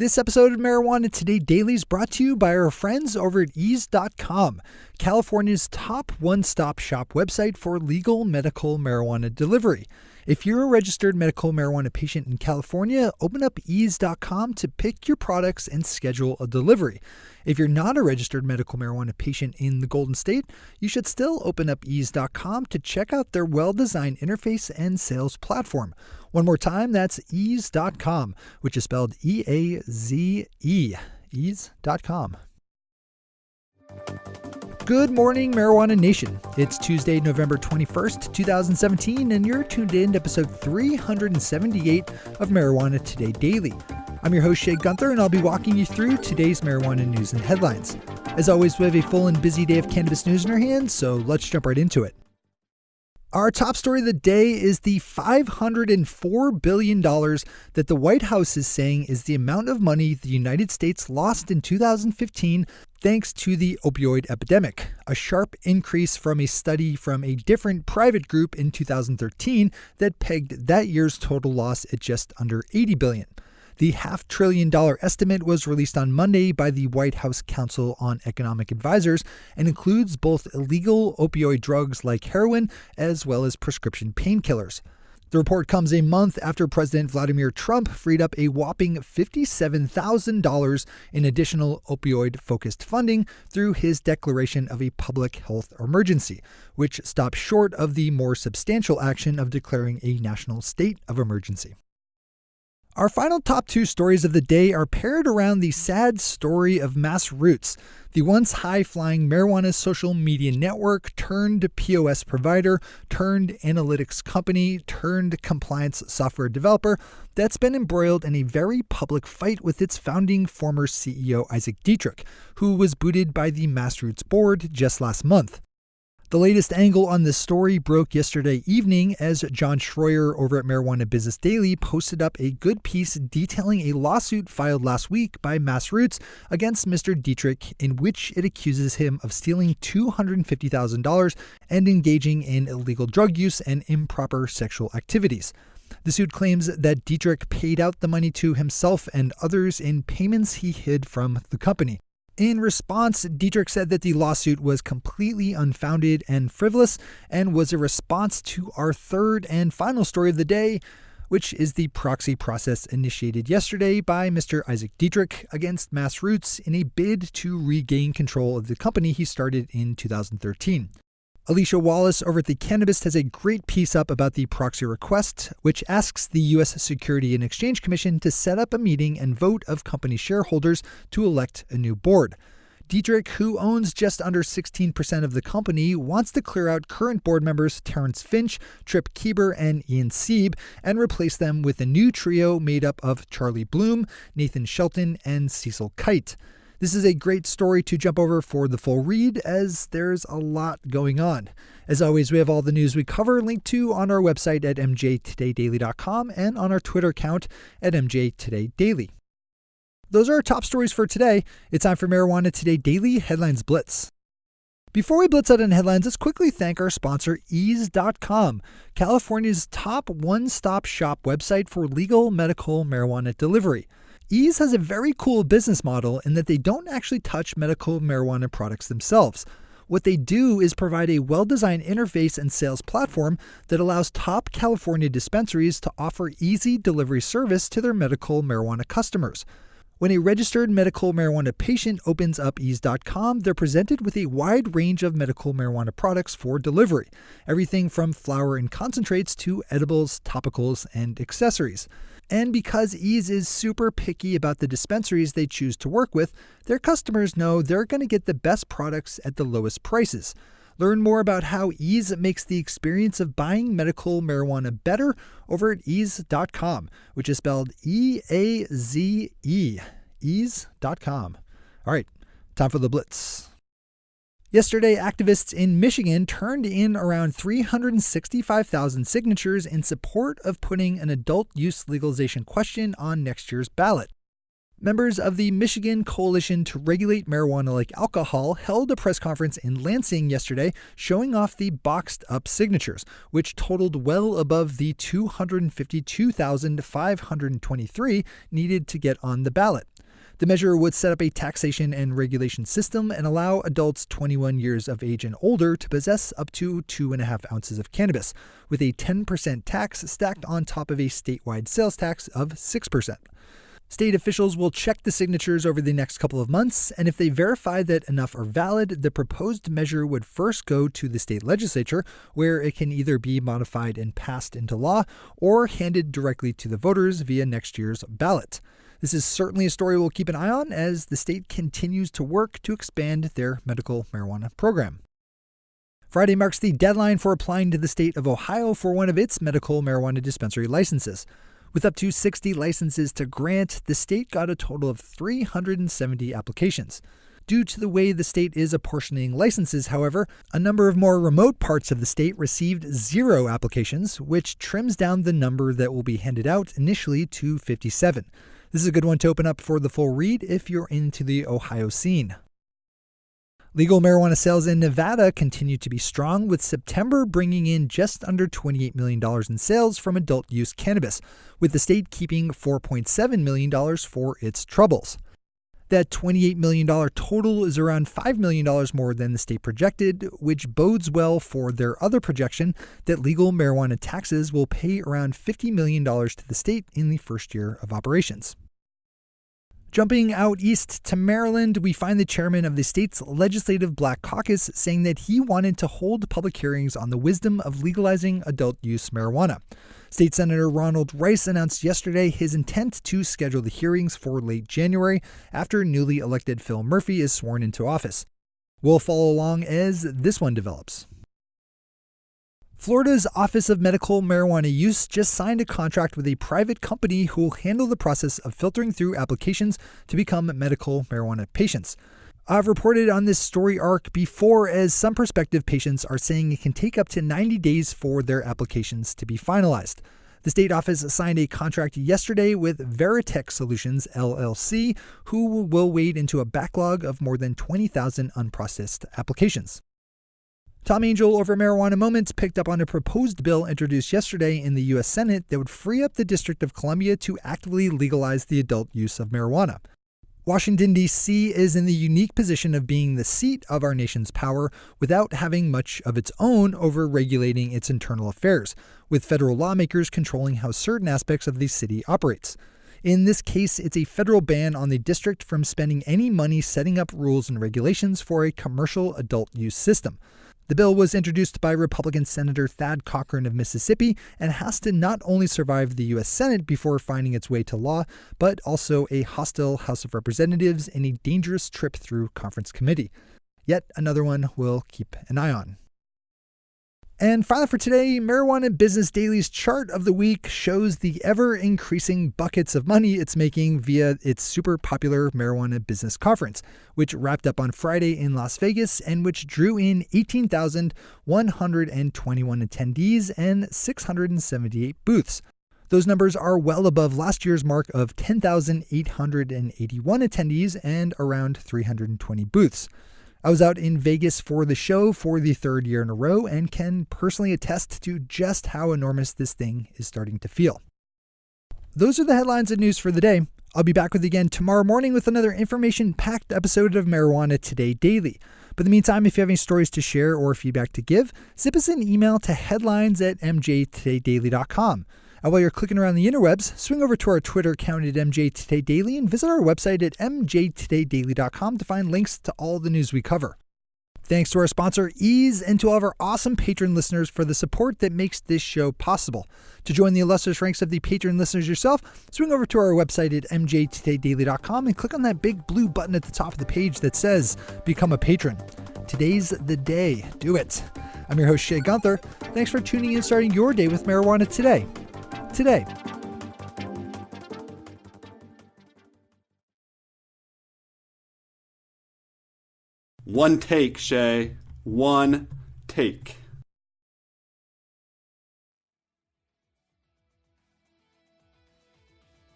This episode of Marijuana Today Daily is brought to you by our friends over at ease.com, California's top one-stop shop website for legal medical marijuana delivery. If you're a registered medical marijuana patient in California, open up ease.com to pick your products and schedule a delivery. If you're not a registered medical marijuana patient in the Golden State, you should still open up ease.com to check out their well-designed interface and sales platform. One more time, that's ease.com, which is spelled E-A-Z-E, ease.com. Good morning, Marijuana Nation. It's Tuesday, November 21st, 2017, and you're tuned in to episode 378 of Marijuana Today Daily. I'm your host, Shay Gunther, and I'll be walking you through today's marijuana news and headlines. As always, we have a full and busy day of cannabis news in our hands, so let's jump right into it. Our top story of the day is the $504 billion that the White House is saying is the amount of money the United States lost in 2015 thanks to the opioid epidemic, a sharp increase from a study from a different private group in 2013 that pegged that year's total loss at just under $80 billion. The $500 billion estimate was released on Monday by the White House Council on Economic Advisors and includes both illegal opioid drugs like heroin as well as prescription painkillers. The report comes a month after President Vladimir Trump freed up a whopping $57,000 in additional opioid-focused funding through his declaration of a public health emergency, which stopped short of the more substantial action of declaring a national state of emergency. Our final top two stories of the day are paired around the sad story of MassRoots, the once high-flying marijuana social media network turned POS provider, turned analytics company, turned compliance software developer that's been embroiled in a very public fight with its founding former CEO Isaac Dietrich, who was booted by the MassRoots board just last month. The latest angle on this story broke yesterday evening as John Schroyer over at Marijuana Business Daily posted up a good piece detailing a lawsuit filed last week by MassRoots against Mr. Dietrich, in which it accuses him of stealing $250,000 and engaging in illegal drug use and improper sexual activities. The suit claims that Dietrich paid out the money to himself and others in payments he hid from the company. In response, Dietrich said that the lawsuit was completely unfounded and frivolous and was a response to our third and final story of the day, which is the proxy process initiated yesterday by Mr. Isaac Dietrich against MassRoots in a bid to regain control of the company he started in 2013. Alicia Wallace over at the Cannabist has a great piece up about the proxy request, which asks the U.S. Securities and Exchange Commission to set up a meeting and vote of company shareholders to elect a new board. Dietrich, who owns just under 16% of the company, wants to clear out current board members Terrence Finch, Trip Kieber, and Ian Sieb and replace them with a new trio made up of Charlie Bloom, Nathan Shelton, and Cecil Kite. This is a great story to jump over for the full read, as there's a lot going on. As always, we have all the news we cover linked to on our website at mjtodaydaily.com and on our Twitter account at mjtodaydaily. Those are our top stories for today. It's time for Marijuana Today Daily Headlines Blitz. Before we blitz out in headlines, let's quickly thank our sponsor, ease.com, California's top one-stop shop website for legal medical marijuana delivery. Ease has a very cool business model in that they don't actually touch medical marijuana products themselves. What they do is provide a well-designed interface and sales platform that allows top California dispensaries to offer easy delivery service to their medical marijuana customers. When a registered medical marijuana patient opens up ease.com, they're presented with a wide range of medical marijuana products for delivery, everything from flower and concentrates to edibles, topicals, and accessories. And because Ease is super picky about the dispensaries they choose to work with, their customers know they're going to get the best products at the lowest prices. Learn more about how Ease makes the experience of buying medical marijuana better over at ease.com, which is spelled E-A-Z-E, ease.com. All right, time for the Blitz. Yesterday, activists in Michigan turned in around 365,000 signatures in support of putting an adult use legalization question on next year's ballot. Members of the Michigan Coalition to Regulate Marijuana Like Alcohol held a press conference in Lansing yesterday showing off the boxed up signatures, which totaled well above the 252,523 needed to get on the ballot. The measure would set up a taxation and regulation system and allow adults 21 years of age and older to possess up to 2.5 ounces of cannabis, with a 10% tax stacked on top of a statewide sales tax of 6%. State officials will check the signatures over the next couple of months, and if they verify that enough are valid, the proposed measure would first go to the state legislature, where it can either be modified and passed into law or handed directly to the voters via next year's ballot. This is certainly a story we'll keep an eye on as the state continues to work to expand their medical marijuana program. Friday marks the deadline for applying to the state of Ohio for one of its medical marijuana dispensary licenses. With up to 60 licenses to grant, the state got a total of 370 applications. Due to the way the state is apportioning licenses, however, a number of more remote parts of the state received 0 applications, which trims down the number that will be handed out initially to 57. This is a good one to open up for the full read if you're into the Ohio scene. Legal marijuana sales in Nevada continue to be strong, with September bringing in just under $28 million in sales from adult use cannabis, with the state keeping $4.7 million for its troubles. That $28 million total is around $5 million more than the state projected, which bodes well for their other projection that legal marijuana taxes will pay around $50 million to the state in the first year of operations. Jumping out east to Maryland, we find the chairman of the state's legislative Black Caucus saying that he wanted to hold public hearings on the wisdom of legalizing adult use marijuana. State Senator Ronald Rice announced yesterday his intent to schedule the hearings for late January after newly elected Phil Murphy is sworn into office. We'll follow along as this one develops. Florida's Office of Medical Marijuana Use just signed a contract with a private company who will handle the process of filtering through applications to become medical marijuana patients. I've reported on this story arc before, as some prospective patients are saying it can take up to 90 days for their applications to be finalized. The state office signed a contract yesterday with Veritech Solutions, LLC, who will wade into a backlog of more than 20,000 unprocessed applications. Tom Angel over Marijuana Moments picked up on a proposed bill introduced yesterday in the U.S. Senate that would free up the District of Columbia to actively legalize the adult use of marijuana. Washington, D.C. is in the unique position of being the seat of our nation's power without having much of its own over regulating its internal affairs, with federal lawmakers controlling how certain aspects of the city operates. In this case, it's a federal ban on the district from spending any money setting up rules and regulations for a commercial adult use system. The bill was introduced by Republican Senator Thad Cochran of Mississippi and has to not only survive the U.S. Senate before finding its way to law, but also a hostile House of Representatives and a dangerous trip through conference committee. Yet another one we'll keep an eye on. And finally for today, Marijuana Business Daily's chart of the week shows the ever-increasing buckets of money it's making via its super popular Marijuana Business Conference, which wrapped up on Friday in Las Vegas and which drew in 18,121 attendees and 678 booths. Those numbers are well above last year's mark of 10,881 attendees and around 320 booths. I was out in Vegas for the show for the third year in a row and can personally attest to just how enormous this thing is starting to feel. Those are the headlines and news for the day. I'll be back with you again tomorrow morning with another information-packed episode of Marijuana Today Daily. But in the meantime, if you have any stories to share or feedback to give, zip us an email to headlines@mjtodaydaily.com. And while you're clicking around the interwebs, swing over to our Twitter account at MJTodayDaily and visit our website at mjtodaydaily.com to find links to all the news we cover. Thanks to our sponsor, Ease, and to all of our awesome patron listeners for the support that makes this show possible. To join the illustrious ranks of the patron listeners yourself, swing over to our website at mjtodaydaily.com and click on that big blue button at the top of the page that says Become a Patron. Today's the day. Do it. I'm your host, Shay Gunther. Thanks for tuning in and starting your day with Marijuana Today. One take, Shay. One take.